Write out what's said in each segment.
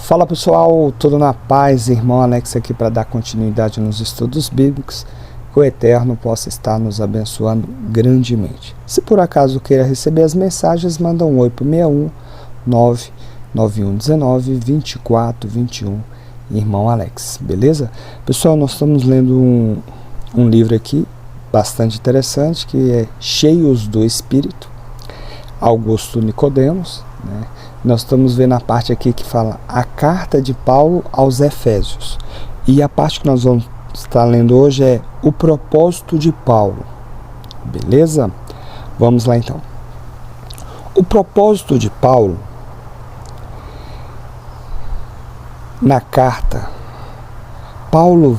Fala pessoal, tudo na paz? Irmão Alex aqui para dar continuidade nos estudos bíblicos, que o Eterno possa estar nos abençoando grandemente. Se por acaso queira receber as mensagens, manda um oi para o 61 99119 2421, Irmão Alex, beleza? Pessoal, nós estamos lendo um livro aqui bastante interessante, que é Cheios do Espírito, Augusto Nicodemos, né? Nós estamos vendo a parte aqui que fala a carta de Paulo aos Efésios. E a parte que nós vamos estar lendo hoje é o propósito de Paulo. Beleza? Vamos lá então. O propósito de Paulo, na carta, Paulo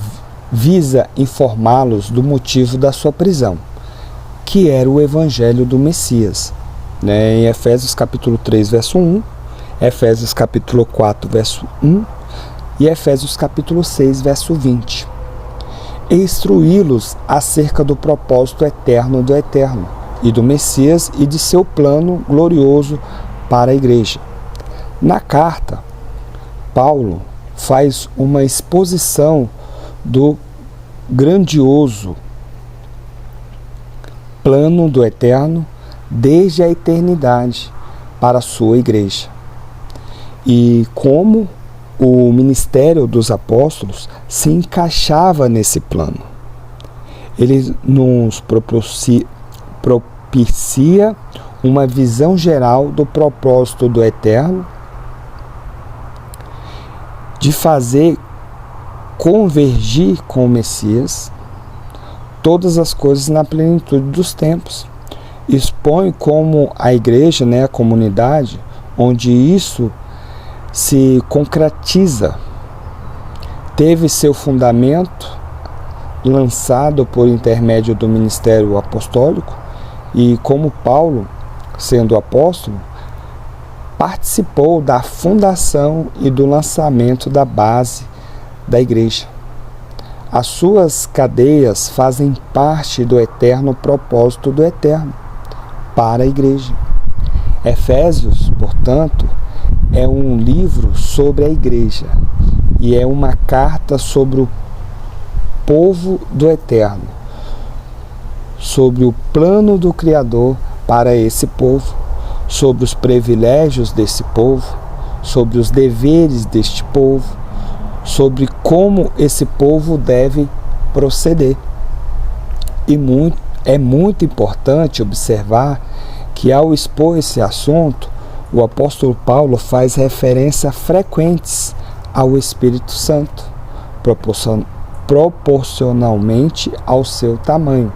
visa informá-los do motivo da sua prisão, que era o evangelho do Messias. Em Efésios capítulo 3, verso 1, Efésios capítulo 4, verso 1 e Efésios capítulo 6, verso 20. E instruí-los acerca do propósito eterno do Eterno e do Messias e de seu plano glorioso para a igreja. Na carta, Paulo faz uma exposição do grandioso plano do Eterno desde a eternidade para a sua igreja. E como o ministério dos apóstolos se encaixava nesse plano. Ele nos propicia uma visão geral do propósito do Eterno de fazer convergir com o Messias todas as coisas na plenitude dos tempos. Expõe como a igreja, a comunidade, onde isso se concretiza, teve seu fundamento lançado por intermédio do ministério apostólico, e como Paulo, sendo apóstolo, participou da fundação e do lançamento da base da igreja. As suas cadeias fazem parte do eterno propósito do Eterno para a igreja. Efésios, portanto, é um livro sobre a igreja e é uma carta sobre o povo do Eterno, sobre o plano do Criador para esse povo, sobre os privilégios desse povo, sobre os deveres deste povo, sobre como esse povo deve proceder. E é muito importante observar que, ao expor esse assunto, o apóstolo Paulo faz referência frequentes ao Espírito Santo, proporcionalmente ao seu tamanho.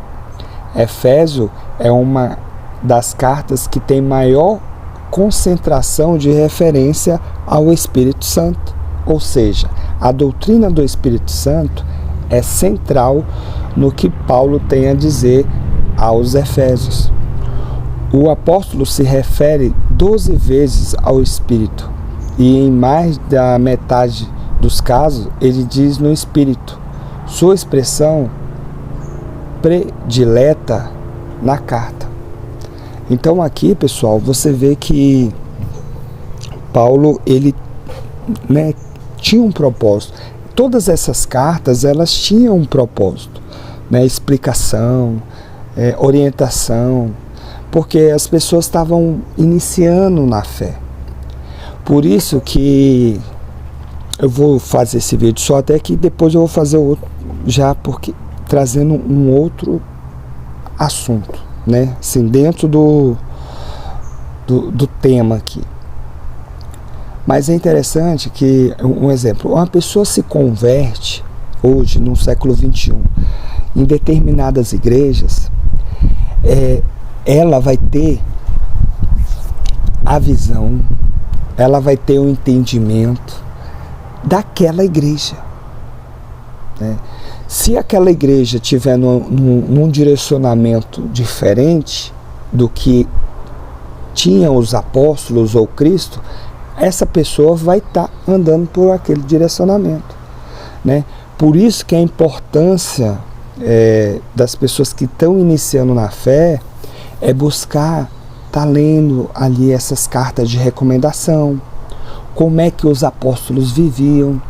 Efésio é uma das cartas que tem maior concentração de referência ao Espírito Santo, ou seja, a doutrina do Espírito Santo é central no que Paulo tem a dizer aos Efésios. O apóstolo se refere 12 vezes ao Espírito, e em mais da metade dos casos ele diz no Espírito, sua expressão predileta na carta. Então aqui, pessoal, você vê que Paulo, ele tinha um propósito. Todas essas cartas, elas tinham um propósito, explicação, orientação, porque as pessoas estavam iniciando na fé. Por isso que eu vou fazer esse vídeo só, até que depois eu vou fazer outro, já porque trazendo um outro assunto, assim, dentro do tema aqui. Mas é interessante que, um exemplo, uma pessoa se converte hoje, no século XXI, em determinadas igrejas, ela vai ter a visão, ela vai ter o entendimento daquela igreja. Se aquela igreja tiver num direcionamento diferente do que tinham os apóstolos ou Cristo, essa pessoa vai estar andando por aquele direcionamento. Por isso que a importância das pessoas que estão iniciando na fé é buscar estar lendo ali essas cartas de recomendação, como é que os apóstolos viviam,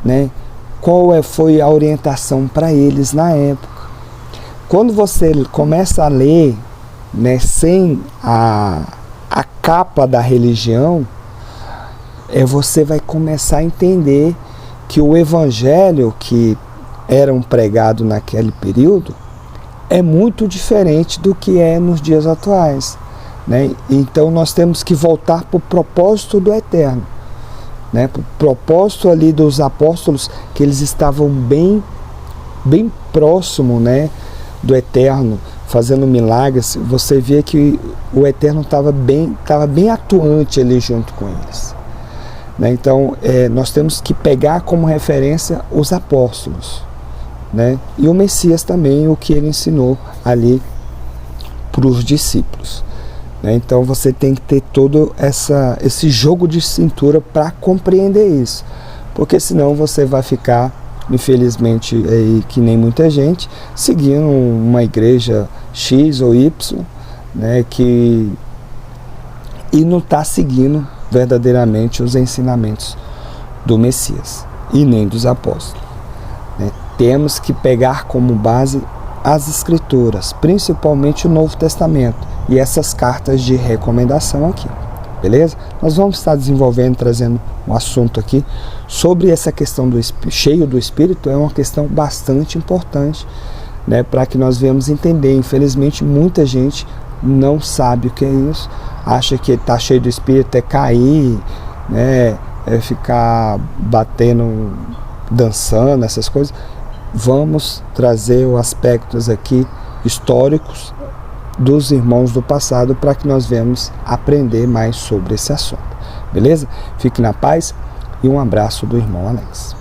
né? Qual foi a orientação para eles na época. Quando você começa a ler, né, sem a capa da religião, você vai começar a entender que o evangelho que era pregado naquele período é muito diferente do que é nos dias atuais, né? Então nós temos que voltar para o propósito do eterno, né? Para o propósito ali dos apóstolos, que eles estavam bem próximo, né, do eterno, fazendo milagres. Você vê que o eterno estava bem atuante ali junto com eles, né? Então nós temos que pegar como referência os apóstolos, né? E o Messias também, o que ele ensinou ali para os discípulos, né? Então você tem que ter todo esse jogo de cintura para compreender isso, porque senão você vai ficar, infelizmente, que nem muita gente, seguindo uma igreja X ou Y, né, e não está seguindo verdadeiramente os ensinamentos do Messias e nem dos apóstolos, né? Temos que pegar como base as Escrituras, principalmente o Novo Testamento e essas cartas de recomendação aqui, beleza? Nós vamos estar desenvolvendo, trazendo um assunto aqui sobre essa questão do cheio do Espírito. É uma questão bastante importante, né, para que nós venhamos entender. Infelizmente, muita gente não sabe o que é isso, acha que estar cheio do Espírito é cair, né, é ficar batendo, dançando, essas coisas. Vamos trazer os aspectos aqui históricos dos irmãos do passado para que nós venhamos aprender mais sobre esse assunto, beleza? Fique na paz e um abraço do irmão Alex.